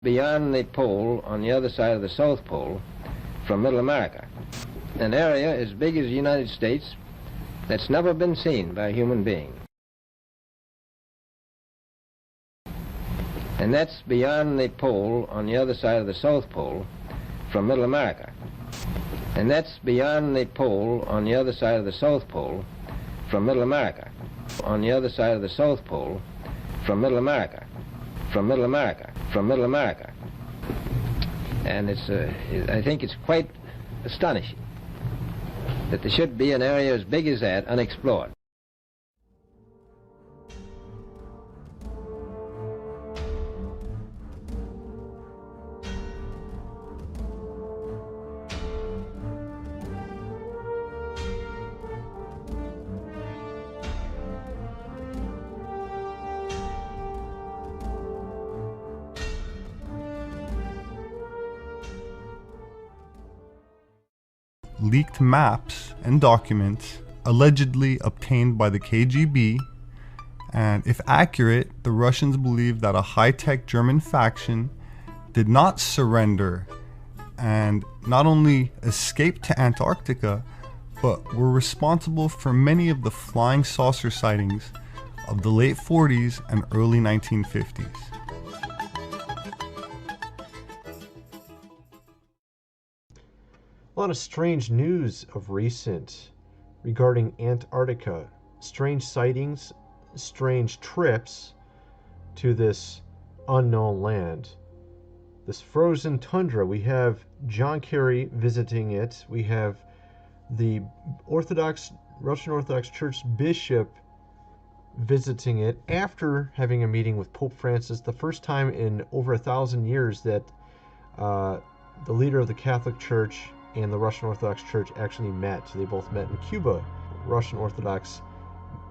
beyond the pole on the other side of the South Pole from Middle America. An area as big as the United States that's never been seen by a human being. And that's beyond the pole on the other side of the South Pole from Middle America. And that's beyond the pole on the other side of the South Pole from Middle America. On the other side of the South Pole from Middle America. From Middle America. From Middle America. And I think it's quite astonishing that there should be an area as big as that unexplored. Leaked maps and documents allegedly obtained by the KGB, and if accurate, the Russians believe that a high-tech German faction did not surrender and not only escaped to Antarctica, but were responsible for many of the flying saucer sightings of the late 40s and early 1950s. A lot of strange news of recent regarding Antarctica. Strange sightings, strange trips to this unknown land. This frozen tundra. We have John Kerry visiting it. We have the Russian Orthodox Church bishop visiting it after having a meeting with Pope Francis. The first time in over 1,000 years that the leader of the Catholic Church and the Russian Orthodox Church actually met. They both met in Cuba. Russian Orthodox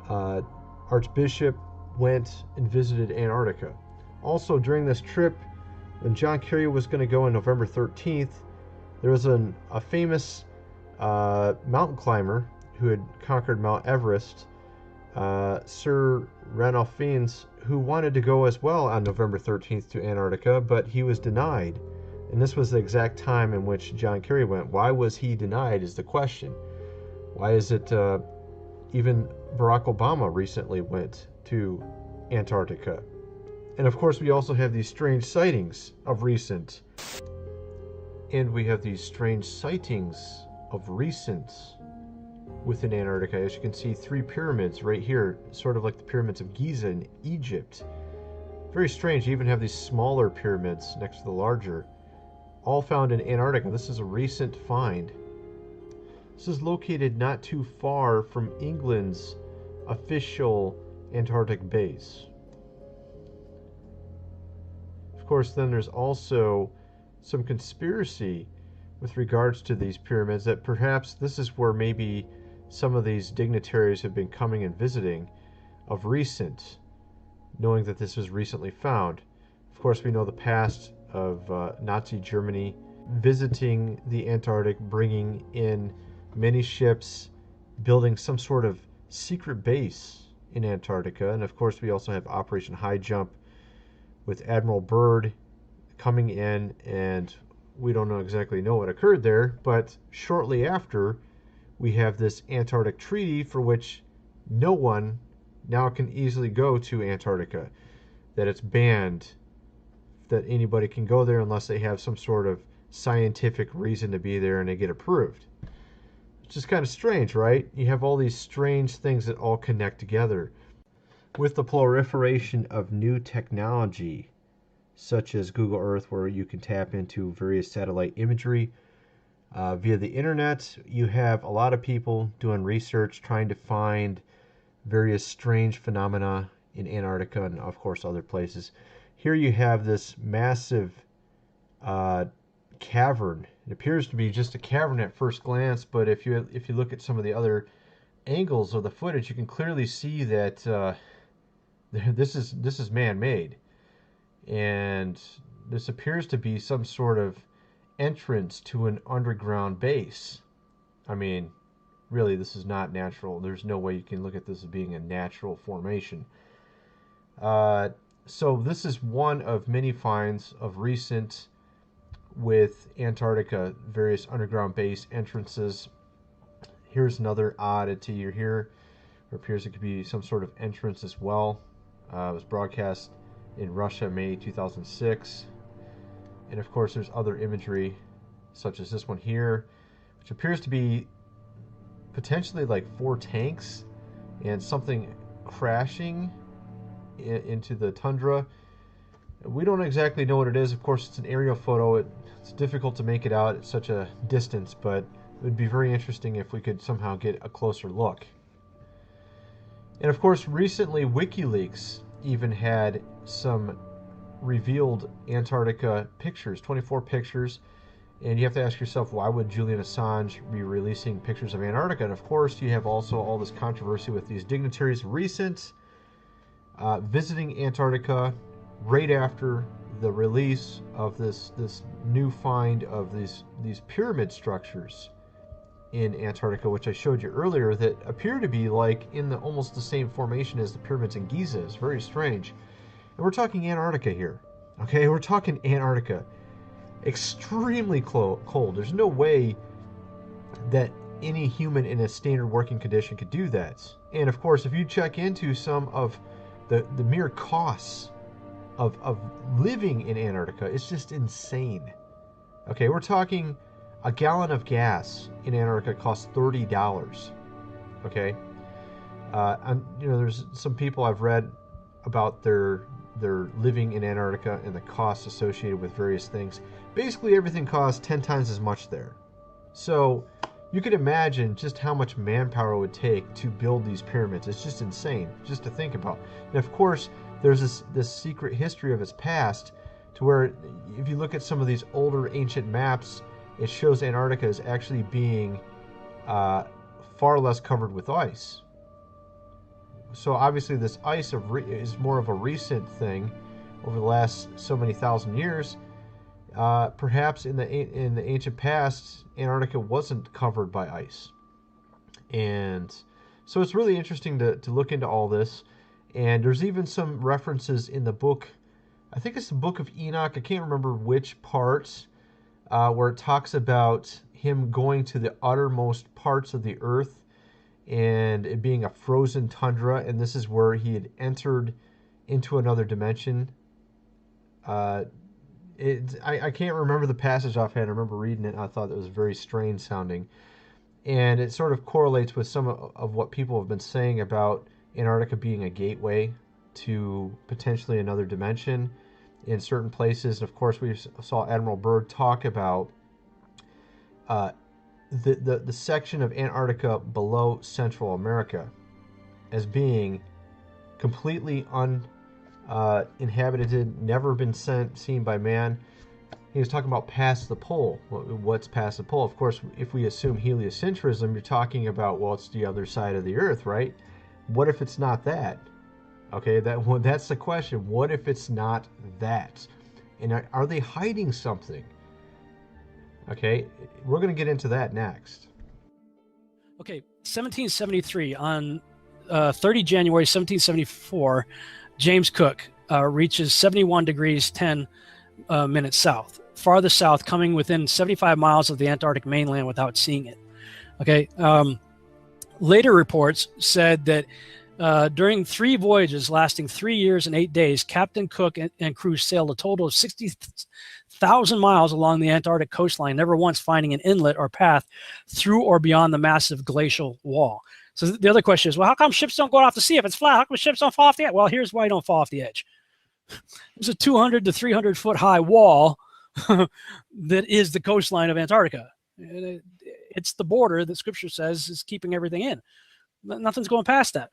Archbishop went and visited Antarctica. Also, during this trip, when John Kerry was going to go on November 13th, there was a famous mountain climber who had conquered Mount Everest, Sir Ranulph Fiennes, who wanted to go as well on November 13th to Antarctica, but he was denied. And this was the exact time in which John Kerry went. Why was he denied is the question. Why is it even Barack Obama recently went to Antarctica? And of course we also have these strange sightings of recent. And we have these strange sightings of recent within Antarctica. As you can see, 3 pyramids right here, sort of like the pyramids of Giza in Egypt. Very strange. You even have these smaller pyramids next to the larger. All found in Antarctica. This is a recent find. This is located not too far from England's official Antarctic base. Of course, then there's also some conspiracy with regards to these pyramids, that perhaps this is where maybe some of these dignitaries have been coming and visiting of recent, knowing that this was recently found. Of course, we know the past of Nazi Germany visiting the Antarctic, bringing in many ships, building some sort of secret base in Antarctica. And of course, we also have Operation High Jump with Admiral Byrd coming in, and we don't exactly know what occurred there, but shortly after, we have this Antarctic Treaty for which no one now can easily go to Antarctica, that it's banned that anybody can go there unless they have some sort of scientific reason to be there and they get approved. It's just kind of strange, right? You have all these strange things that all connect together. With the proliferation of new technology, such as Google Earth, where you can tap into various satellite imagery via the internet, you have a lot of people doing research, trying to find various strange phenomena in Antarctica and, of course, other places. Here you have this massive cavern. It appears to be just a cavern at first glance, but if you look at some of the other angles of the footage, you can clearly see that this is man-made, and this appears to be some sort of entrance to an underground base. I mean, really, this is not natural. There's no way you can look at this as being a natural formation. So this is one of many finds of recent with Antarctica, various underground base entrances. Here's another oddity here. It appears it could be some sort of entrance as well. It was broadcast in Russia, May 2006. And of course, there's other imagery, such as this one here, which appears to be potentially like 4 tanks and something crashing into the tundra. We don't exactly know what it is. Of course, it's an aerial photo. It's difficult to make it out at such a distance, but it would be very interesting if we could somehow get a closer look. And of course, recently WikiLeaks even had some revealed Antarctica pictures, 24 pictures. And you have to ask yourself, why would Julian Assange be releasing pictures of Antarctica? And of course, you have also all this controversy with these dignitaries recent visiting Antarctica right after the release of this new find of these pyramid structures in Antarctica, which I showed you earlier, that appear to be like in almost the same formation as the pyramids in Giza. It's very strange. And we're talking Antarctica here. Okay, we're talking Antarctica. Extremely cold. There's no way that any human in a standard working condition could do that. And of course, if you check into some of the mere costs of living in Antarctica, it's just insane. Okay, we're talking a gallon of gas in Antarctica costs $30. Okay, there's some people I've read about their living in Antarctica and the costs associated with various things. Basically, everything costs 10 times as much there. So you could imagine just how much manpower it would take to build these pyramids. It's just insane just to think about. And of course, there's this secret history of its past, to where if you look at some of these older ancient maps, it shows Antarctica as actually being far less covered with ice. So obviously this ice is more of a recent thing over the last so many thousand years. Perhaps in the ancient past, Antarctica wasn't covered by ice. And so it's really interesting to look into all this. And there's even some references in the book, I think it's the Book of Enoch, I can't remember which parts, where it talks about him going to the uttermost parts of the earth and it being a frozen tundra, and this is where he had entered into another dimension. I can't remember the passage offhand. I remember reading it and I thought it was very strange sounding. And it sort of correlates with some of what people have been saying about Antarctica being a gateway to potentially another dimension in certain places. And of course, we saw Admiral Byrd talk about the section of Antarctica below Central America as being completely uninhabited, never been seen by man. He was talking about past the pole. What's past the pole? Of course, if we assume heliocentrism, you're talking about, well, it's the other side of the Earth, right? What if it's not that? Okay, that's the question. What if it's not that? And are they hiding something? Okay, we're going to get into that next. Okay, 1773, on 30 January 1774, James Cook reaches 71 degrees 10 minutes south, farthest south, coming within 75 miles of the Antarctic mainland without seeing it. Okay, later reports said that during 3 voyages lasting 3 years and 8 days, Captain Cook and crew sailed a total of 60,000 miles along the Antarctic coastline, never once finding an inlet or path through or beyond the massive glacial wall. So the other question is, well, how come ships don't go off the sea if it's flat? How come ships don't fall off the edge? Well, here's why you don't fall off the edge. There's a 200 to 300 foot high wall that is the coastline of Antarctica. It's the border that Scripture says is keeping everything in. Nothing's going past that.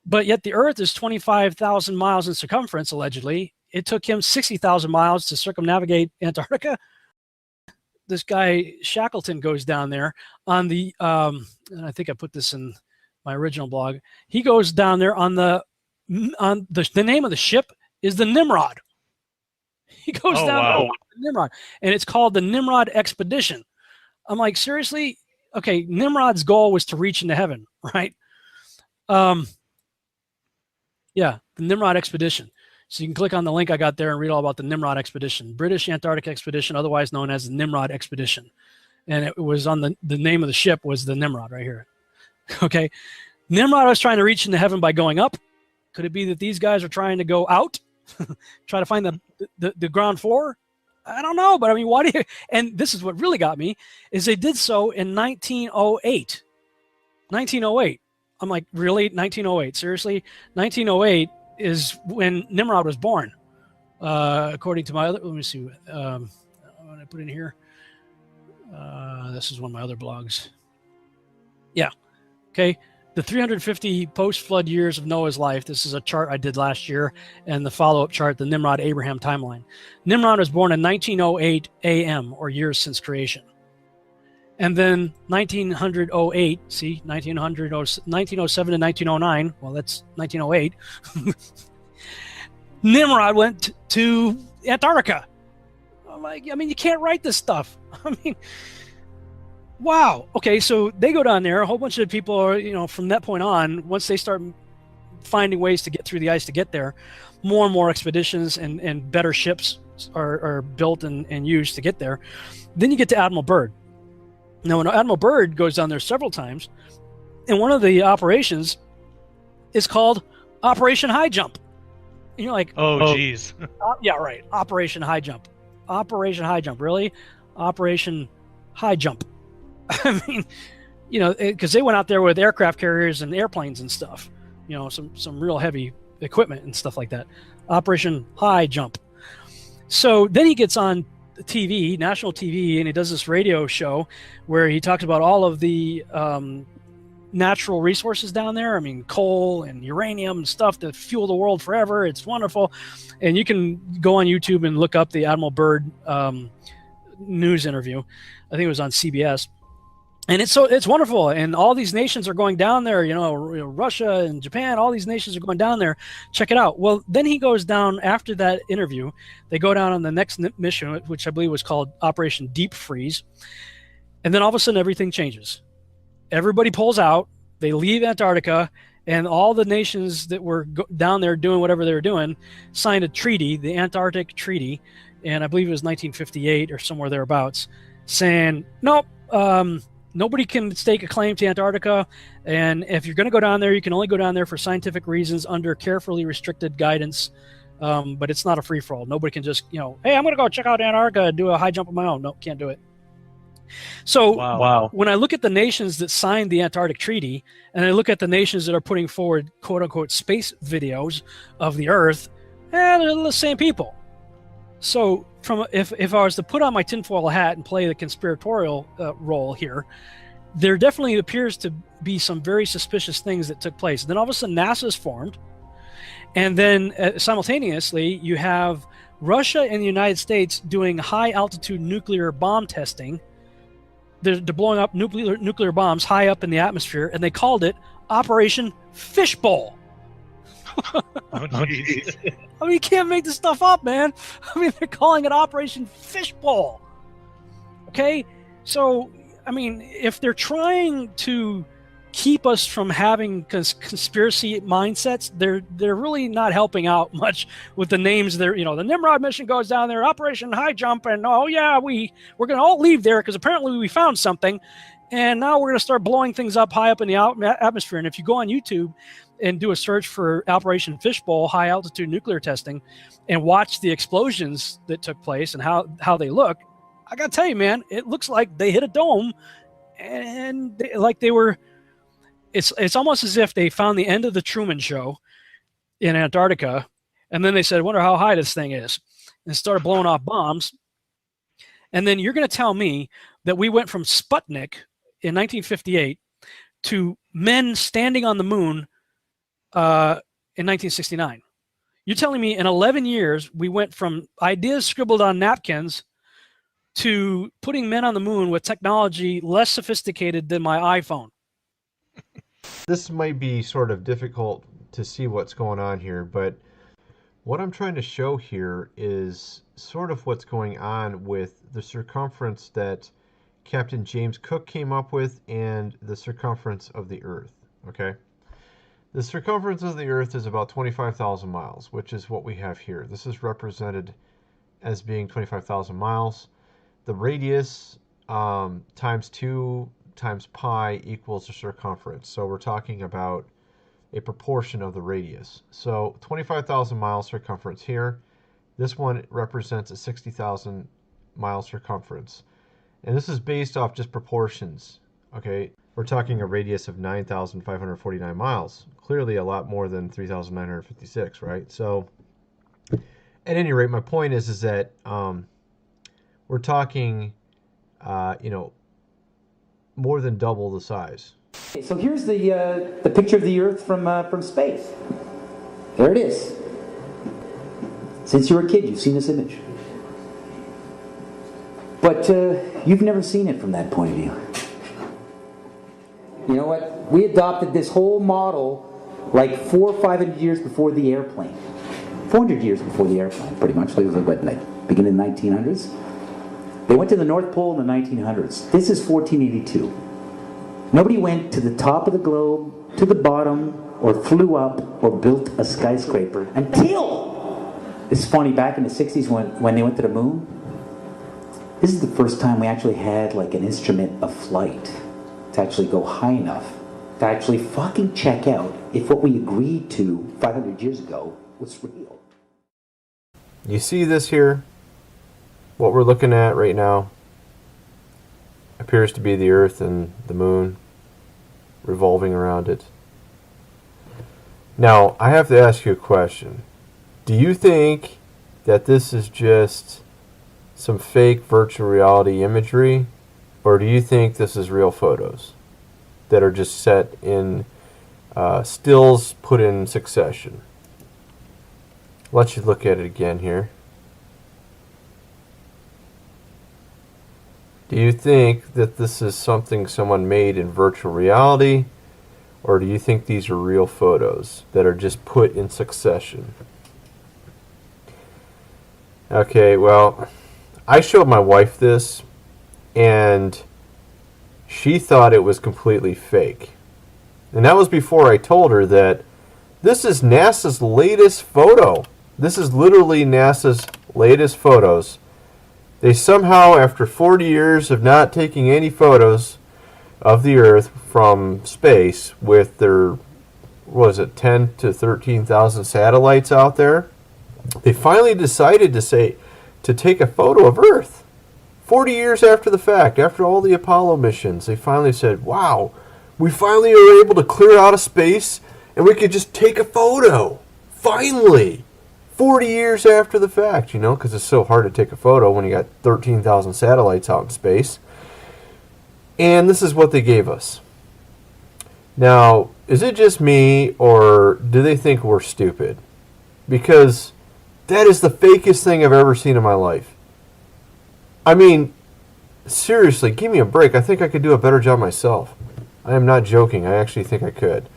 But yet the Earth is 25,000 miles in circumference, allegedly. It took him 60,000 miles to circumnavigate Antarctica. This guy Shackleton goes down there on the, and I think I put this in my original blog. He goes down there on the name of the ship is the Nimrod. He goes down there on the Nimrod, and it's called the Nimrod Expedition. I'm like, seriously? Okay, Nimrod's goal was to reach into heaven, right? Yeah, the Nimrod expedition. So you can click on the link I got there and read all about the Nimrod expedition, British Antarctic expedition, otherwise known as the Nimrod expedition. And it was on the name of the ship was the Nimrod right here. Okay. Nimrod was trying to reach into heaven by going up. Could it be that these guys are trying to go out, try to find the ground floor? I don't know, but I mean, why do you? And this is what really got me is they did so in 1908. 1908. I'm like, really? 1908? Seriously? 1908 is when Nimrod was born, according to my other. Let me see. What I put in here. This is one of my other blogs. Yeah. Okay. The 350 post-flood years of Noah's life. This is a chart I did last year, and the follow-up chart, the Nimrod-Abraham timeline. Nimrod was born in 1908 AM, or years since creation. And then 1908, see, 1907 to 1909, well, that's 1908. Nimrod went to Antarctica. I'm like, I mean, you can't write this stuff. I mean, wow. Okay, so they go down there. A whole bunch of people are, from that point on, once they start finding ways to get through the ice to get there, more and more expeditions and better ships are built and used to get there. Then you get to Admiral Byrd. Now, when Admiral Byrd goes down there several times, and one of the operations is called Operation High Jump. And you're like, oh, geez. Yeah, right. Operation High Jump. Operation High Jump. Really? Operation High Jump. I mean, because they went out there with aircraft carriers and airplanes and stuff, some real heavy equipment and stuff like that. Operation High Jump. So then he gets on TV, national TV, and he does this radio show where he talks about all of the natural resources down there. I mean, coal and uranium and stuff to fuel the world forever. It's wonderful. And you can go on YouTube and look up the Admiral Byrd news interview. I think it was on CBS. And it's wonderful. And all these nations are going down there, Russia and Japan, all these nations are going down there. Check it out. Well, then he goes down after that interview. They go down on the next mission, which I believe was called Operation Deep Freeze. And then all of a sudden, everything changes. Everybody pulls out. They leave Antarctica. And all the nations that were down there doing whatever they were doing signed a treaty, the Antarctic Treaty. And I believe it was 1958 or somewhere thereabouts, saying, nope, nobody can stake a claim to Antarctica, and if you're going to go down there, you can only go down there for scientific reasons under carefully restricted guidance, but it's not a free-for-all. Nobody can just, hey, I'm going to go check out Antarctica and do a high jump on my own. No, can't do it. So wow. When I look at the nations that signed the Antarctic Treaty, and I look at the nations that are putting forward quote-unquote space videos of the Earth, they're the same people. So if I was to put on my tinfoil hat and play the conspiratorial role here, there definitely appears to be some very suspicious things that took place. Then all of a sudden NASA is formed, and then simultaneously you have Russia and the United States doing high altitude nuclear bomb testing. They're blowing up nuclear bombs high up in the atmosphere, and they called it Operation Fishbowl. Oh, geez. I mean, you can't make this stuff up, man. I mean, they're calling it Operation Fishbowl. Okay? So, I mean, if they're trying to keep us from having conspiracy mindsets, they're really not helping out much with the names. The Nimrod mission goes down there, Operation High Jump, and oh yeah, we're going to all leave there because apparently we found something, and now we're going to start blowing things up high up in the atmosphere. And if you go on YouTube and do a search for Operation Fishbowl high altitude nuclear testing and watch the explosions that took place and how they look, I gotta tell you, man, it looks like they hit a dome, and it's almost as if they found the end of the Truman Show in Antarctica, and then they said, I wonder how high this thing is, and started blowing off bombs. And then you're going to tell me that we went from Sputnik in 1958 to men standing on the moon in 1969. You're telling me in 11 years we went from ideas scribbled on napkins to putting men on the moon with technology less sophisticated than my iPhone. This might be sort of difficult to see what's going on here, but what I'm trying to show here is sort of what's going on with the circumference that Captain James Cook came up with and the circumference of the Earth, okay? The circumference of the Earth is about 25,000 miles, which is what we have here. This is represented as being 25,000 miles. The radius times 2 times pi equals the circumference. So we're talking about a proportion of the radius. So 25,000 miles circumference here. This one represents a 60,000 mile circumference. And this is based off just proportions, okay? We're talking a radius of 9,549 miles. Clearly a lot more than 3,956, right? So at any rate, my point is that we're talking, more than double the size. So here's the picture of the Earth from space. There it is. Since you were a kid, you've seen this image. But you've never seen it from that point of view. You know what? We adopted this whole model like 400 or 500 years before the airplane. 400 years before the airplane, pretty much. It was like beginning in the 1900s. They went to the North Pole in the 1900s. This is 1482. Nobody went to the top of the globe, to the bottom, or flew up, or built a skyscraper until, it's funny, back in the 60s when they went to the moon, this is the first time we actually had like an instrument of flight to actually go high enough to actually fucking check out if what we agreed to 500 years ago was real. You see this here? What we're looking at right now appears to be the Earth and the moon revolving around it. Now, I have to ask you a question. Do you think that this is just some fake virtual reality imagery, or do you think this is real photos that are just set in stills put in succession? Let's look at it again here. Do you think that this is something someone made in virtual reality, or do you think these are real photos that are just put in succession? Okay, well, I showed my wife this, and she thought it was completely fake. And that was before I told her that this is NASA's latest photo. This is literally NASA's latest photos. They somehow, after 40 years of not taking any photos of the Earth from space with their, what was it, 10 to 13,000 satellites out there, they finally decided to take a photo of Earth. 40 years after the fact, after all the Apollo missions, they finally said, wow, we finally are able to clear out of space and we could just take a photo. Finally! 40 years after the fact, because it's so hard to take a photo when you got 13,000 satellites out in space. And this is what they gave us. Now, is it just me, or do they think we're stupid? Because that is the fakest thing I've ever seen in my life. I mean, seriously, give me a break. I think I could do a better job myself. I am not joking. I actually think I could.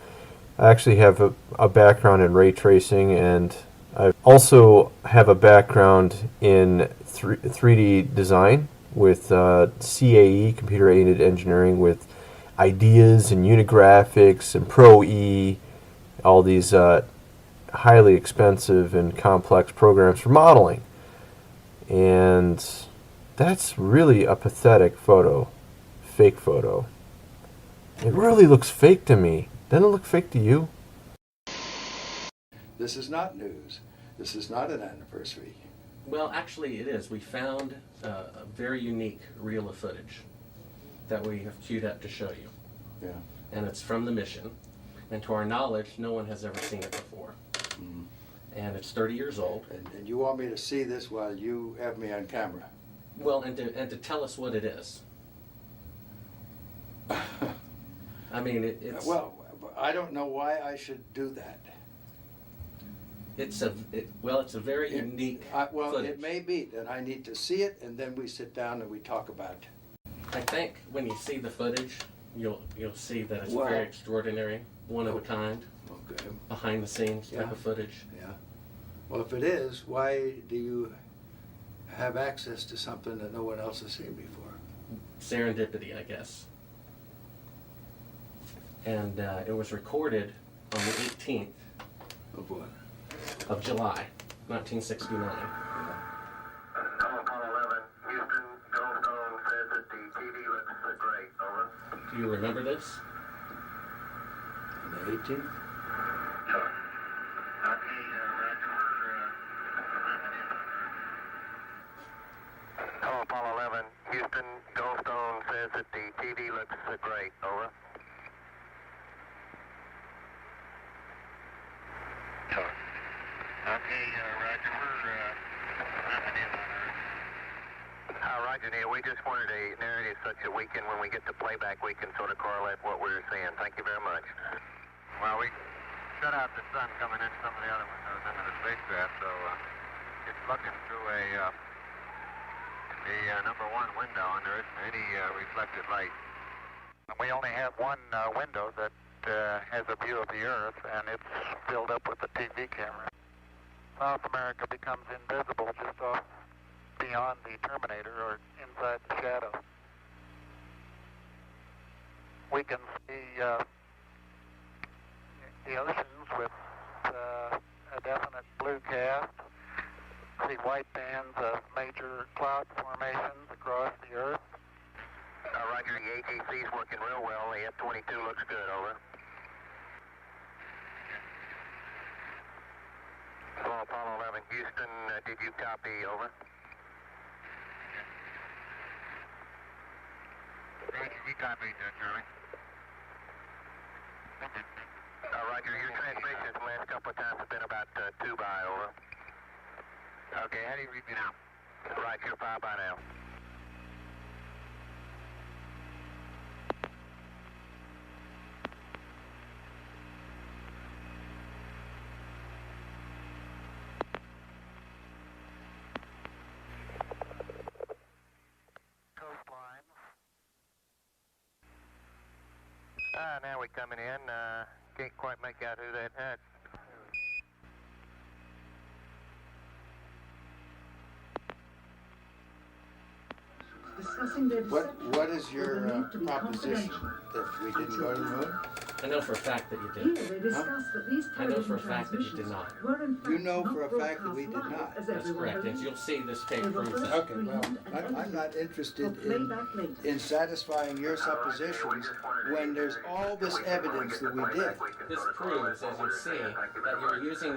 I actually have a background in ray tracing, and I also have a background in 3D design with CAE, Computer Aided Engineering, with ideas and Unigraphics and Pro-E, all these highly expensive and complex programs for modeling. And that's really a pathetic photo, fake photo. It really looks fake to me. Doesn't it look fake to you? This is not news. This is not an anniversary. Well, actually it is. We found a very unique reel of footage that we have queued up to show you. Yeah. And it's from the mission. And to our knowledge, no one has ever seen it before. Mm. And it's 30 years old. And you want me to see this while you have me on camera? Well, and to tell us what it is. I mean, it's... Well, I don't know why I should do that. It's a very unique footage. It may be that I need to see it, and then we sit down and we talk about it. I think when you see the footage, you'll see that it's very extraordinary, one of a kind, behind the scenes type of footage. Yeah. Well, if it is, why do you have access to something that no one else has seen before? Serendipity, I guess. And it was recorded on the 18th Of what? of July, 1969. Apollo 11, Houston, Goldstone says that the TV looks great. Over. Do you remember this? On the 18th? Sure. Okay, Hello, Apollo 11, Houston, Goldstone says that the TV looks great. Over. Sure. Okay, Roger, we're nothing in on Earth. Roger, Neil, we just wanted a narrative such that we can, when we get the playback, we can sort of correlate what we're seeing. Thank you very much. Well, we shut out the sun coming in some of the other windows into the spacecraft, so it's looking through the number one window, and there isn't any reflected light. And we only have one window that has a view of the Earth, and it's filled up with the TV camera. South America becomes invisible just off beyond the terminator or inside the shadow. We can see the oceans with a definite blue cast, see white bands of major cloud formations across the Earth. Roger, the AGC is working real well. The F-22 looks good, over. Hello, Apollo 11, Houston, did you copy, over? Roger, we copied, Charlie. Roger, your transmissions the last couple of times have been about 2 by, over. Okay, how do you read me now? Right, you're 5 by now. Coastlines. Now we're coming in. Can't quite make out who that had. What is your proposition? That we didn't go to the moon? I know for a fact that you did. I know for a fact that you did not. You know for a fact that we did not. That's correct. And you'll see this tape proves that. Okay, well, I'm not interested in satisfying your suppositions when there's all this evidence that we did. This proves, as you'll see, that you're using